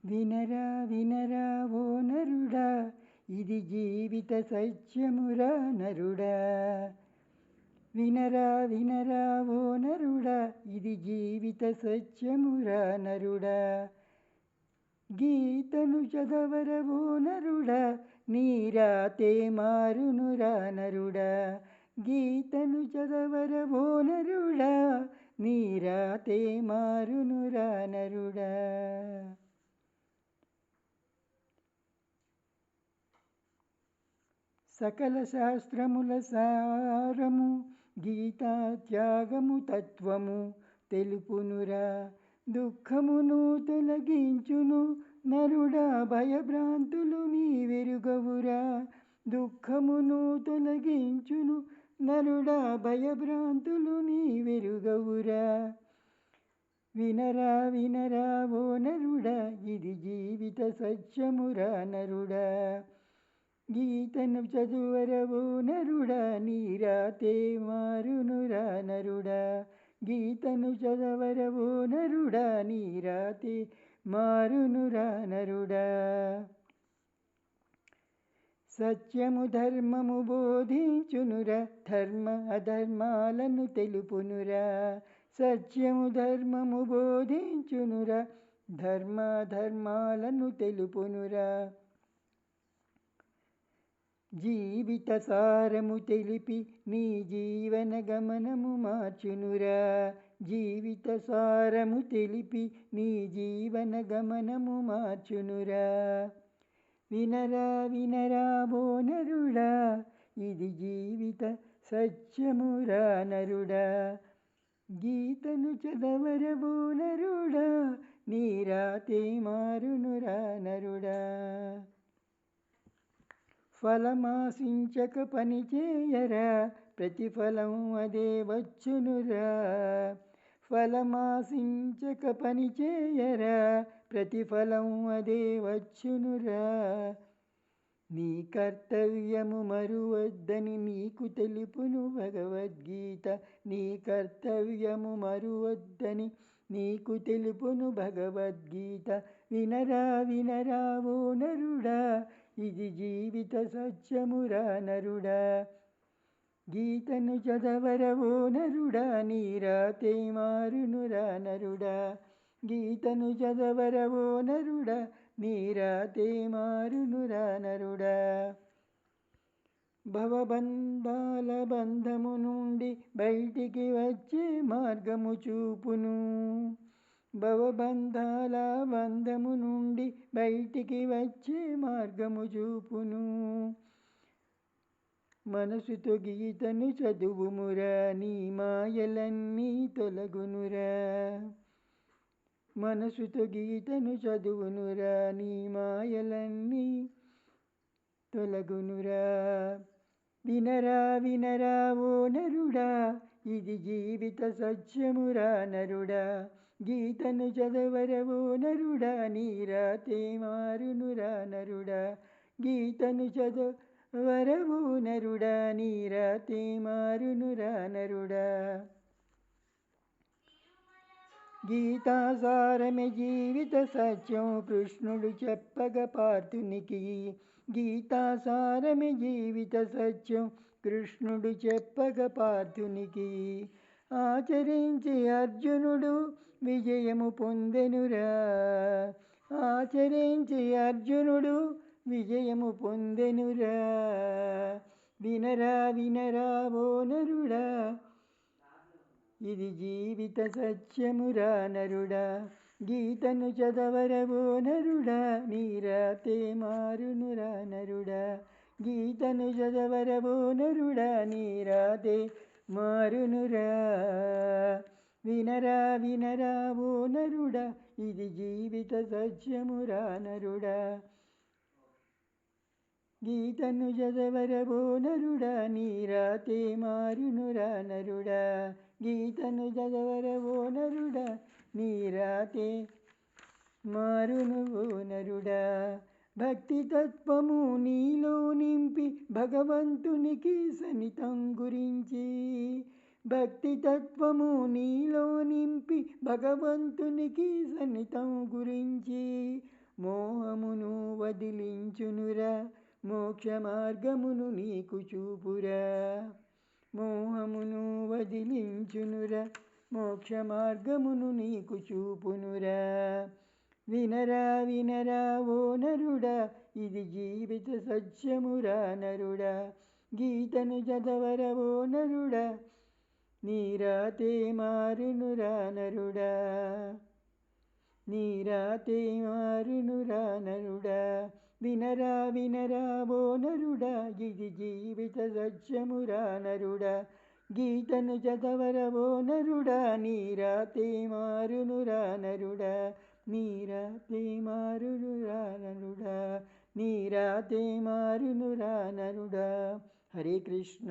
వినరా వినరా ఓ నరుడా, ఇది జీవిత సత్యమురా నరుడా. వినరా వినరా ఓ నరుడా, ఇది జీవిత సత్యమురా నరుడా. గీతను చదవర ఓ నరుడా, నీరాతే మారునురా నరుడా. గీతను చదవర ఓ నరుడా, నీరాతే మారునురా నరుడా. సకల శాస్త్రముల సారము గీతా త్యాగము తత్వము తెలుపునురా. దుఃఖమును తొలగించును నరుడా, భయభ్రాంతులు నీ వెరుగవురా. దుఃఖమును తొలగించును నరుడా, భయభ్రాంతులు నీ వెరుగవురా. వినరా వినరా ఓ నరుడా, ఇది జీవిత సత్యమురా నరుడా. గీతను చదువరవో నరుడా, నీరాతే మారునురా నరుడా. గీతను చదవరవో నరుడా, నీరాతే మారునురా నరుడా. సత్యము ధర్మము బోధించునురా, ధర్మ అధర్మాలను తెలుపునురా. సత్యము ధర్మము బోధించునురా, ధర్మ అధర్మాలను తెలుపునురా. జీవిత సారము తెలిపి నీ జీవన గమనము మార్చునురా. జీవిత సారము తెలిపి నీ జీవన గమనము మార్చునురా. వినరా వినరా ఓ నరుడా, ఇది జీవిత సత్యమురా నరుడా. గీతను చదవరవో నరుడా, నీరాతే మారునురా నరుడా. ఫలమాశించక పని చేయరా, ప్రతిఫలం అదే వచ్చునురా. ఫలమాశించక పని చేయరా, ప్రతిఫలం అదే వచ్చునురా. నీ కర్తవ్యము మరువద్దని నీకు తెలుపును భగవద్గీత. నీ కర్తవ్యము మరువద్దని నీకు తెలుపును భగవద్గీత. వినరా వినరా ఓ నరుడా, ఇది జీవిత సత్యమురా నరుడా. గీతను చదవరవో నరుడా, నీరాతే మారునురా నరుడా. గీతను చదవరవో నరుడా, నీరాతే మారునురా నరుడా. భవబంధాల బంధము నుండి బయటికి వచ్చే మార్గము చూపును. భవబంధాల బంధము నుండి బయటికి వచ్చే మార్గము చూపును. మనసుతో గీతను చదువుమురా, నీ మాయలన్నీ తొలగునురా. మనసుతో గీతను చదువునురా, నీ మాయలన్నీ తొలగునురా. వినరా వినరా ఓ నరుడా, ఇది జీవిత సత్యమురా నరుడా. గీతను చదవరవో నరుడా, నీరాతే మారునురా నరుడా. గీతను చదవరవో నరుడా, నీరాతే మారునురా నరుడా. గీతాసారమే జీవిత సత్యం కృష్ణుడు చెప్పగ పార్థునికి. గీతాసారమే జీవిత సత్యం కృష్ణుడు చెప్పగ పార్థునికి. ఆచరించి అర్జునుడు విజయము పొందెనురా. ఆచరించి అర్జునుడు విజయము పొందెనురా. వినరా వినరా ఓ నరుడా, ఇది జీవిత సత్యమురా నరుడా. గీతను చదవరవో నరుడా, నీరాతే మారునురా నరుడా. గీతను చదవరవో నరుడా, నీరాతే మారునురా. వినరా వినరా ఓ నరుడా, ఇది జీవిత సత్యమురా నరుడా. గీతను చదవరవో నరుడా, నీరాతే మారునురా నరుడా. గీతను చదవరవో నరుడా, నీరాతే మారును ఓ నరుడా. భక్తి తత్వము నీలో నింపి భగవంతునికి సన్నిహితం గురించి. భక్తి తత్వము నీలో నింపి భగవంతునికి సన్నిహితం గురించి. మోహమును వదిలించునురా మోక్ష మార్గమును నీకు చూపురా. మోహమును వదిలించునురా మోక్ష మార్గమును నీకు చూపునురా. వినరా వినరా ఓ నరుడా ఇది జీవిత సత్యమురా నరుడా. గీతను చదవరా ఓ నరుడా నీరాతే మారునురా నరుడా. నీరాతే మారునురా నరుడా. వినరా వినరా ఓ నరుడా ఇది జీవిత సత్యమురా నరుడా. గీతను చదవరా ఓ నరుడా నీరాతే మారునురా నరుడా. నీరాతే మారునురా నరుడా. నీరాతే మారునురా నరుడా. హరే కృష్ణ.